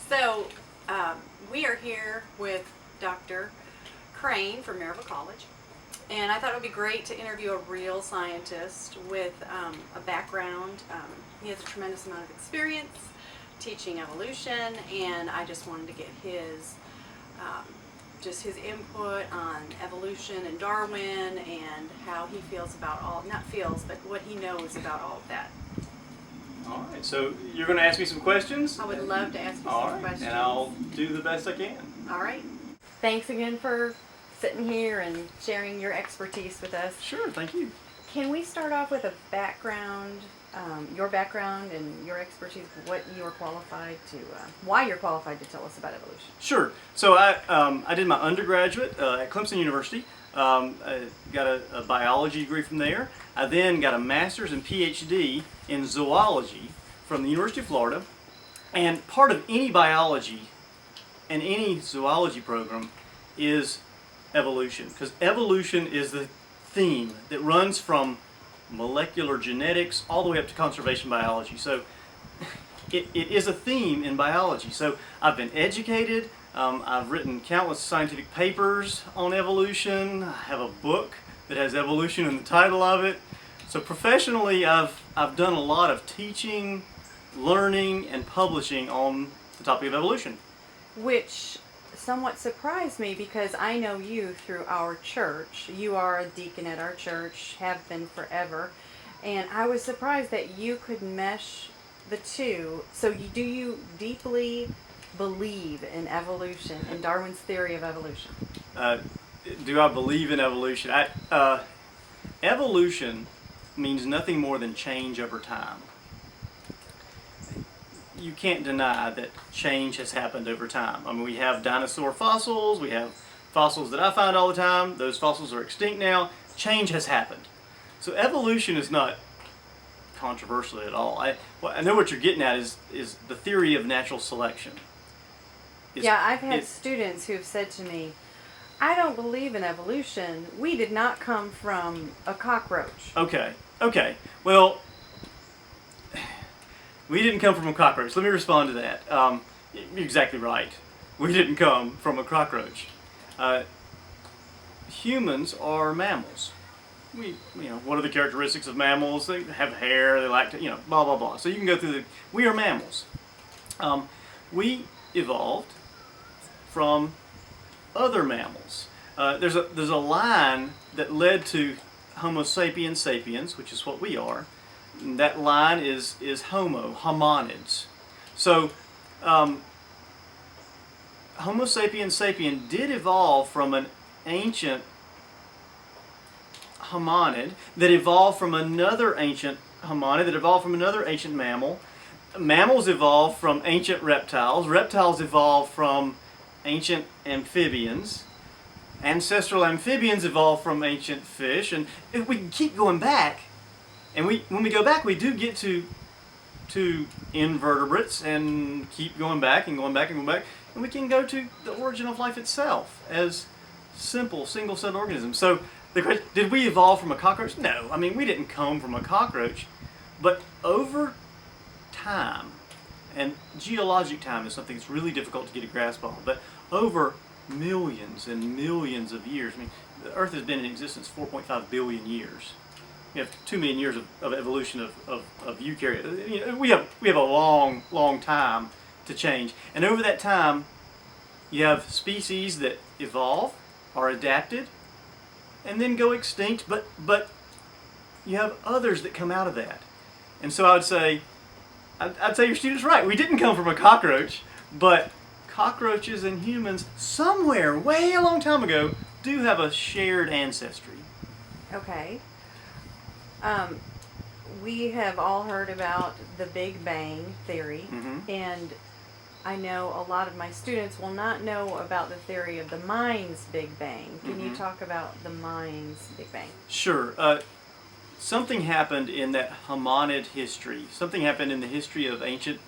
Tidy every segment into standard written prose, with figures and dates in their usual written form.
So, we are here with Dr. Crain from Maryville College, and I thought it would be great to interview a real scientist with a background. He has a tremendous amount of experience teaching evolution, and I just wanted to get his his input on evolution and Darwin and how he feels about but what he knows about all of that. All right, so you're going to ask me some questions? I would love to ask you All some right, questions. and I'll do the best I can. All right. Thanks again for sitting here and sharing your expertise with us. Sure, thank you. Can we start off with a background, your background and your expertise, why you're qualified to tell us about evolution? Sure. So I did my undergraduate at Clemson University. I got a biology degree from there. I then got a master's and PhD in zoology from the University of Florida. And part of any biology and any zoology program is evolution, because evolution is the theme that runs from molecular genetics all the way up to conservation biology. So it is a theme in biology. So I've been educated. I've written countless scientific papers on evolution. I have a book that has evolution in the title of it. So professionally, I've done a lot of teaching, learning, and publishing on the topic of evolution. Which somewhat surprised me because I know you through our church. You are a deacon at our church, have been forever, and I was surprised that you could mesh the two. So do you deeply believe in evolution, in Darwin's theory of evolution? Do I believe in evolution? Evolution means nothing more than change over time. You can't deny that change has happened over time. I mean, we have dinosaur fossils, we have fossils that I find all the time. Those fossils are extinct now. Change has happened. So evolution is not controversial at all. I know what you're getting at is the theory of natural selection. I've had students who have said to me, I don't believe in evolution. We did not come from a cockroach. Okay. Well, we didn't come from a cockroach. Let me respond to that. You're exactly right. We didn't come from a cockroach. Humans are mammals. What are the characteristics of mammals? They have hair, they like to, blah, blah, blah. So you can go through we are mammals. We evolved from other mammals. There's a line that led to Homo sapiens sapiens, which is what we are. And that line is hominids. So Homo sapiens sapien did evolve from an ancient hominid that evolved from another ancient hominid that evolved from another ancient mammal. Mammals evolved from ancient reptiles. Reptiles evolved from ancient amphibians. Ancestral amphibians evolved from ancient fish. And if we keep going back, and when we go back, we do get to invertebrates and keep going back and going back and going back. And we can go to the origin of life itself as simple single-celled organisms. So the question, did we evolve from a cockroach? No. I mean, we didn't come from a cockroach. But over time, and geologic time is something that's really difficult to get a grasp on, but over millions and millions of years, I mean, the Earth has been in existence 4.5 billion years. We have 2 million years of evolution of eukaryotes. We have a long time to change. And over that time, you have species that evolve, are adapted, and then go extinct, but you have others that come out of that. And so I'd say your student's right. We didn't come from a cockroach, but cockroaches and humans somewhere way a long time ago do have a shared ancestry. Okay. We have all heard about the Big Bang theory, and I know a lot of my students will not know about the theory of the mind's Big Bang. Can you talk about the mind's Big Bang? Sure. Something happened in that hominid history. Something happened in the history of ancient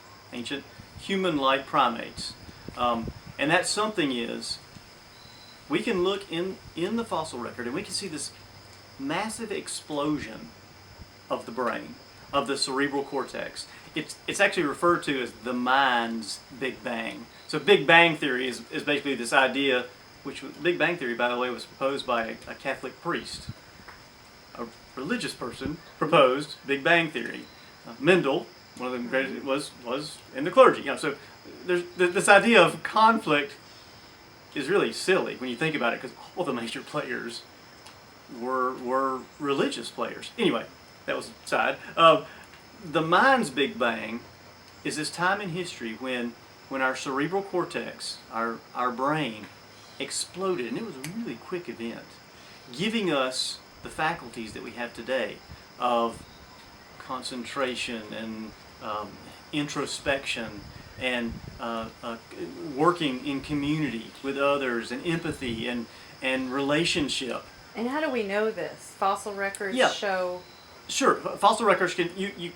human-like primates. And that something is, we can look in the fossil record and we can see this massive explosion of the brain. of the cerebral cortex. It's actually referred to as the mind's Big Bang. So Big Bang theory is basically this idea, which Big Bang theory, by the way, was proposed by a Catholic priest. A religious person proposed Big Bang theory. Mendel, one of the greatest, was in the clergy. So there's this idea of conflict is really silly when you think about it, because all the major players were religious players. Anyway, that was a side. The mind's Big Bang is this time in history when our cerebral cortex, our brain, exploded, and it was a really quick event, giving us the faculties that we have today of concentration and introspection and working in community with others and empathy and relationship. And how do we know this? Fossil records show... Sure, fossil records can,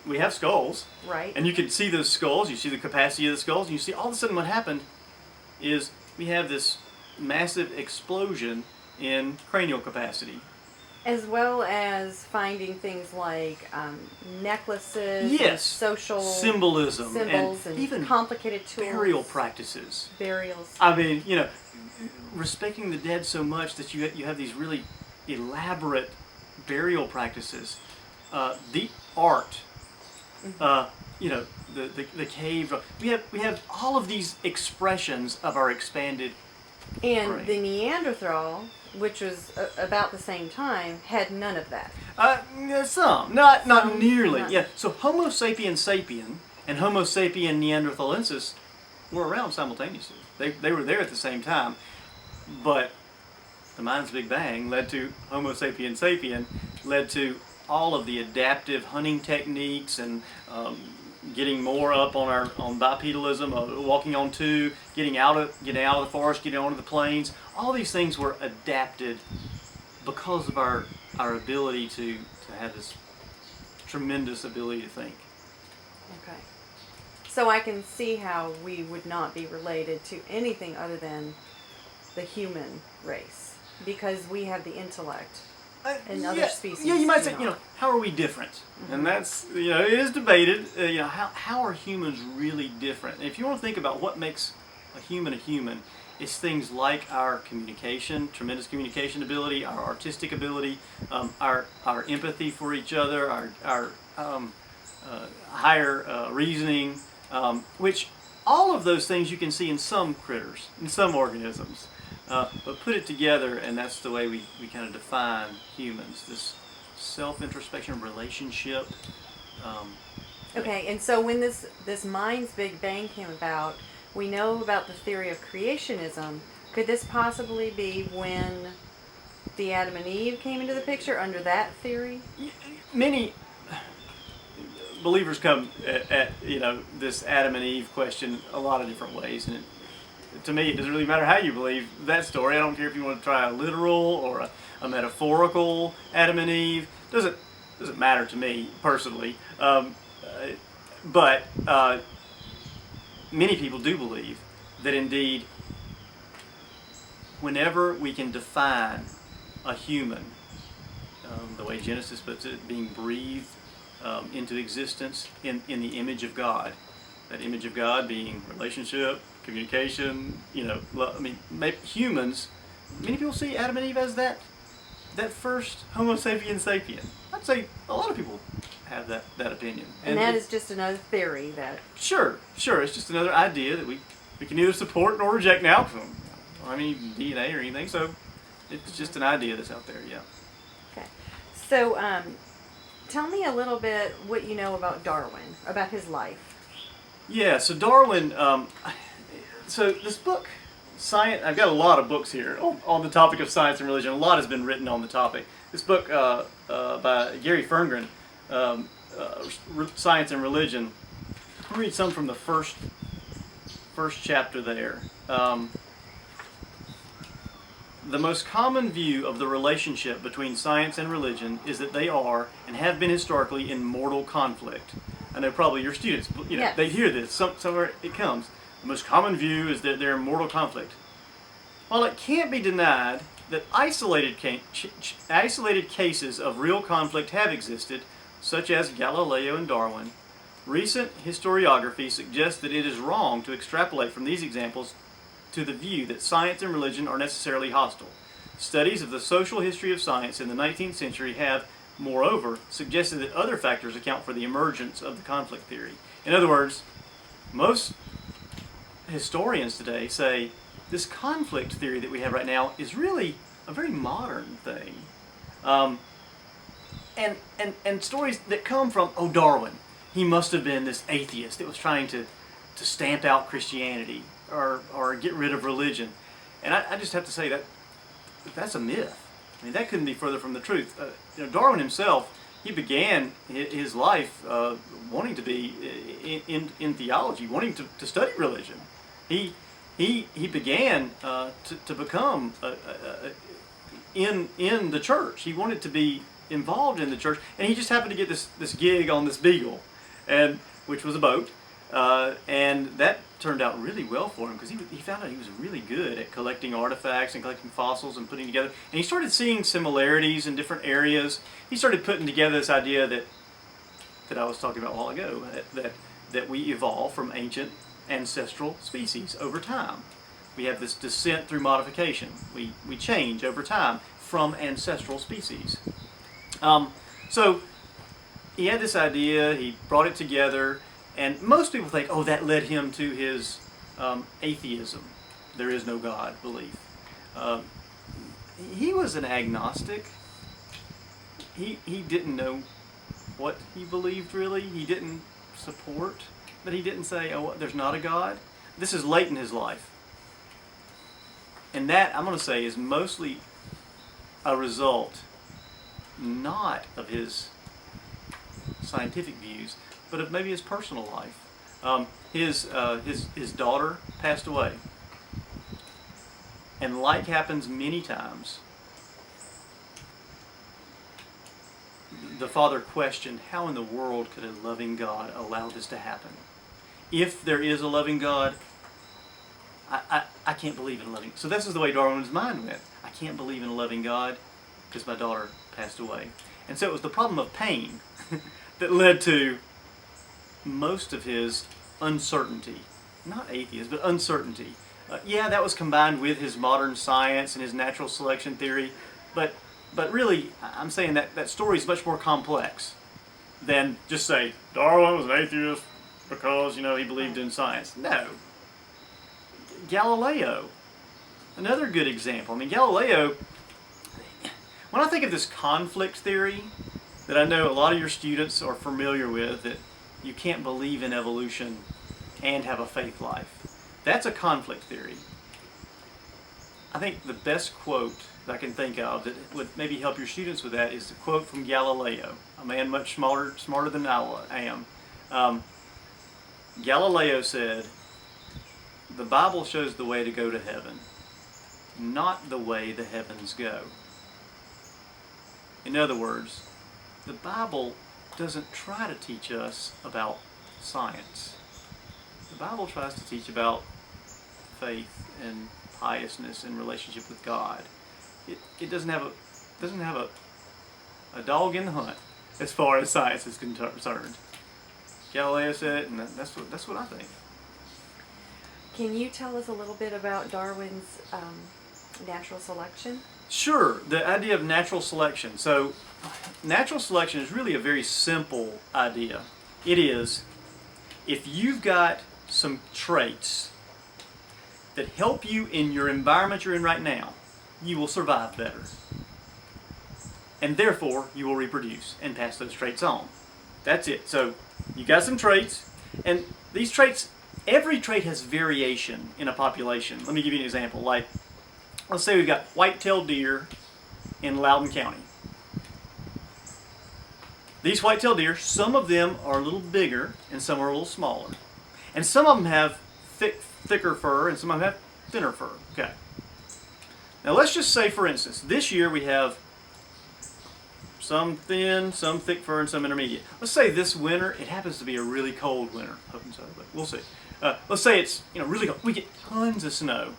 we have skulls. Right. And you can see those skulls, you see the capacity of the skulls, and you see all of a sudden what happened is we have this massive explosion in cranial capacity. As well as finding things like necklaces, yes, and social symbolism, symbols, and even complicated tools. Burial practices. Burials. I mean, respecting the dead so much that you have these really elaborate burial practices. The art, the cave. We have all of these expressions of our expanded and brain. The Neanderthal, which was about the same time, had none of that. Not nearly. Yeah. So Homo sapiens sapien and Homo sapien neanderthalensis were around simultaneously. They were there at the same time, but the mind's Big Bang led to Homo sapiens sapien, led to all of the adaptive hunting techniques and getting more up on bipedalism, walking on two, getting out of the forest, getting onto the plains. All these things were adapted because of our ability to have this tremendous ability to think. Okay. So I can see how we would not be related to anything other than the human race, because we have the intellect. And other species. Yeah, you might say, how are we different? Mm-hmm. And that's, it is debated. How are humans really different? And if you want to think about what makes a human, it's things like our communication, tremendous communication ability, our artistic ability, our empathy for each other, our higher reasoning, which all of those things you can see in some critters, in some organisms. But put it together, and that's the way we kind of define humans, this self-introspection, relationship. Okay, and so when this mind's Big Bang came about, we know about the theory of creationism. Could this possibly be when the Adam and Eve came into the picture under that theory? Many believers come at this Adam and Eve question a lot of different ways, and to me, it doesn't really matter how you believe that story. I don't care if you want to try a literal or a metaphorical Adam and Eve. Doesn't matter to me personally. But many people do believe that indeed, whenever we can define a human, the way Genesis puts it, being breathed into existence in the image of God, that image of God being relationship, communication, humans, many people see Adam and Eve as that first Homo sapiens sapien. I'd say a lot of people have that opinion. And that is just another theory that... Sure. It's just another idea that we can either support or reject now. I mean, DNA or anything, so it's just an idea that's out there, yeah. Okay. So, tell me a little bit what you know about Darwin, about his life. Yeah, so Darwin, so this book, Science, I've got a lot of books here on the topic of science and religion. A lot has been written on the topic. This book by Gary Ferngren, Science and Religion, I'll read some from the first chapter there. The most common view of the relationship between science and religion is that they are, and have been historically, in mortal conflict. I know probably your students, yes. They hear this, somewhere it comes. The most common view is that they're in mortal conflict. While it can't be denied that isolated cases of real conflict have existed, such as Galileo and Darwin, recent historiography suggests that it is wrong to extrapolate from these examples to the view that science and religion are necessarily hostile. Studies of the social history of science in the 19th century have, moreover, suggested that other factors account for the emergence of the conflict theory. In other words, most historians today say this conflict theory that we have right now is really a very modern thing. And stories that come from, Darwin, he must have been this atheist that was trying to stamp out Christianity or get rid of religion. And I just have to say that's a myth. I mean, that couldn't be further from the truth. Darwin himself, he began his life wanting to be in theology, wanting to study religion. He began to become in the church. He wanted to be involved in the church, and he just happened to get this gig on this Beagle, which was a boat, and that turned out really well for him because he found out he was really good at collecting artifacts and collecting fossils and putting together. And he started seeing similarities in different areas. He started putting together this idea that I was talking about a while ago, that we evolve from ancient ancestral species over time. We have this descent through modification. We change over time from ancestral species. So he had this idea, he brought it together, and most people think, that led him to his atheism. There is no God belief. He was an agnostic. He didn't know what he believed really. He didn't support, but he didn't say, there's not a God. This is late in his life. And that, I'm going to say, is mostly a result not of his scientific views, but of maybe his personal life. His daughter passed away. And like happens many times, the father questioned, how in the world could a loving God allow this to happen? If there is a loving God, I can't believe in a loving. So this is the way Darwin's mind went. I can't believe in a loving God because my daughter passed away. And so it was the problem of pain that led to most of his uncertainty. Not atheist, but uncertainty. That was combined with his modern science and his natural selection theory, but really, I'm saying that story is much more complex than just say, Darwin was an atheist because, he believed in science. No. Galileo, another good example. I mean, Galileo, when I think of this conflict theory that I know a lot of your students are familiar with, that you can't believe in evolution and have a faith life, that's a conflict theory. I think the best quote that I can think of that would maybe help your students with that is a quote from Galileo, a man much smarter than I am. Galileo said, "The Bible shows the way to go to heaven, not the way the heavens go." In other words, the Bible doesn't try to teach us about science. The Bible tries to teach about faith and piousness and relationship with God. It doesn't have a dog in the hunt as far as science is concerned. Galileo said it, and that's what I think. Can you tell us a little bit about Darwin's natural selection? Sure, the idea of natural selection. So, natural selection is really a very simple idea. It is, if you've got some traits that help you in your environment you're in right now, you will survive better. And therefore, you will reproduce and pass those traits on. That's it. So, you got some traits, and these traits, every trait has variation in a population. Let me give you an example. Like, let's say we've got white-tailed deer in Loudoun County. These white-tailed deer, some of them are a little bigger and some are a little smaller. And some of them have thicker fur and some of them have thinner fur. Okay. Now let's just say, for instance, this year we have some thin, some thick fur, and some intermediate. Let's say this winter, it happens to be a really cold winter. Hoping so, but we'll see. Let's say it's really cold. We get tons of snow.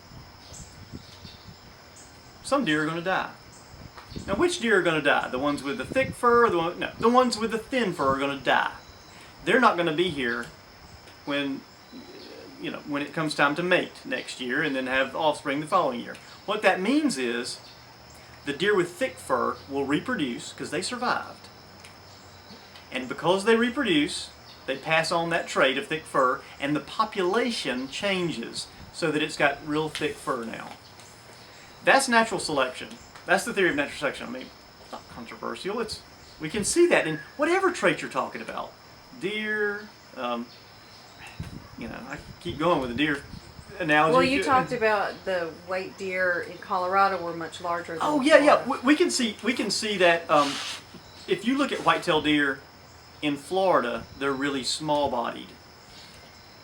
Some deer are going to die. Now, which deer are going to die? The ones with the thick fur? No, the ones with the thin fur are going to die. They're not going to be here when it comes time to mate next year and then have offspring the following year. What that means is the deer with thick fur will reproduce because they survived. And because they reproduce, they pass on that trait of thick fur, and the population changes so that it's got real thick fur now. That's natural selection. That's the theory of natural selection. I mean, it's not controversial. We can see that in whatever trait you're talking about. Deer, I keep going with the deer analogy. Well, you talked about the white deer in Colorado were much larger than yeah. Florida. We can see that if you look at white-tailed deer in Florida, they're really small-bodied.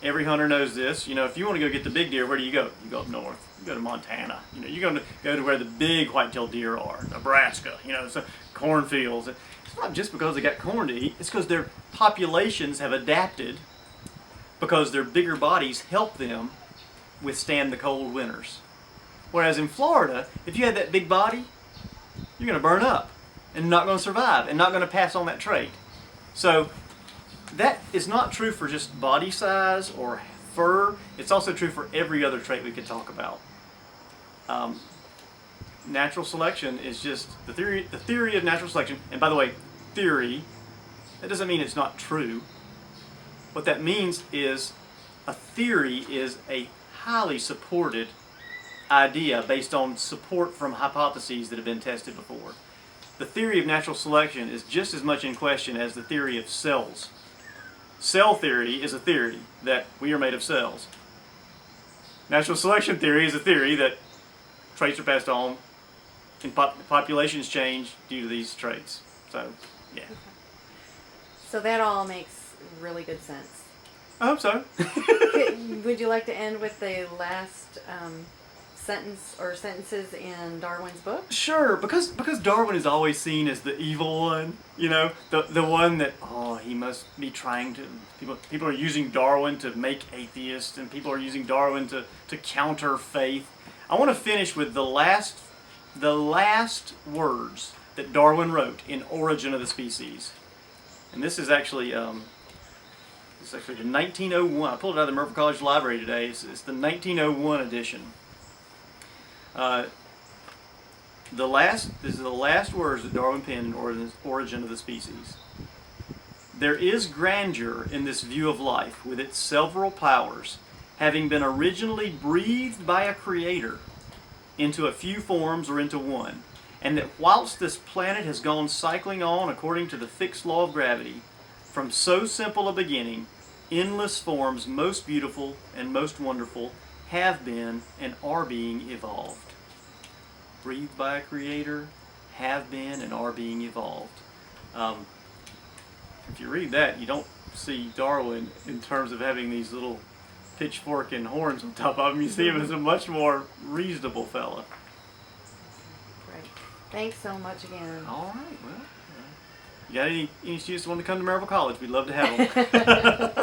Every hunter knows this. If you want to go get the big deer, where do you go? You go up north. You go to Montana. You're going to go to where the big white-tailed deer are, Nebraska. So cornfields. It's not just because they got corn to eat. It's because their populations have adapted because their bigger bodies help them withstand the cold winters. Whereas in Florida, if you had that big body, you're going to burn up and not going to survive and not going to pass on that trait. So that is not true for just body size or fur. It's also true for every other trait we could talk about. Natural selection is just the theory of natural selection. And by the way, theory, that doesn't mean it's not true. What that means is a theory is a highly supported idea based on support from hypotheses that have been tested before. The theory of natural selection is just as much in question as the theory of cells. Cell theory is a theory that we are made of cells. Natural selection theory is a theory that traits are passed on and populations change due to these traits. So, yeah. So that all makes really good sense. I hope so. Would you like to end with the last sentence or sentences in Darwin's book? Sure, because Darwin is always seen as the evil one, the one that, he must be trying to, people are using Darwin to make atheists, and people are using Darwin to counter faith. I want to finish with the last words that Darwin wrote in Origin of the Species. And this is actually the 1901. I pulled it out of the Maryville College library today. It's the 1901 edition. This is the last words that Darwin penned in Origin of the Species. There is grandeur in this view of life, with its several powers, having been originally breathed by a creator into a few forms or into one, and that whilst this planet has gone cycling on according to the fixed law of gravity, from so simple a beginning, endless forms most beautiful and most wonderful have been and are being evolved. Breathed by a creator, have been and are being evolved. If you read that, you don't see Darwin in terms of having these little pitchfork and horns on top of him. You see him as a much more reasonable fella. Great. Thanks so much again. All right. Well, you got any students that want to come to Maryville College? We'd love to have them.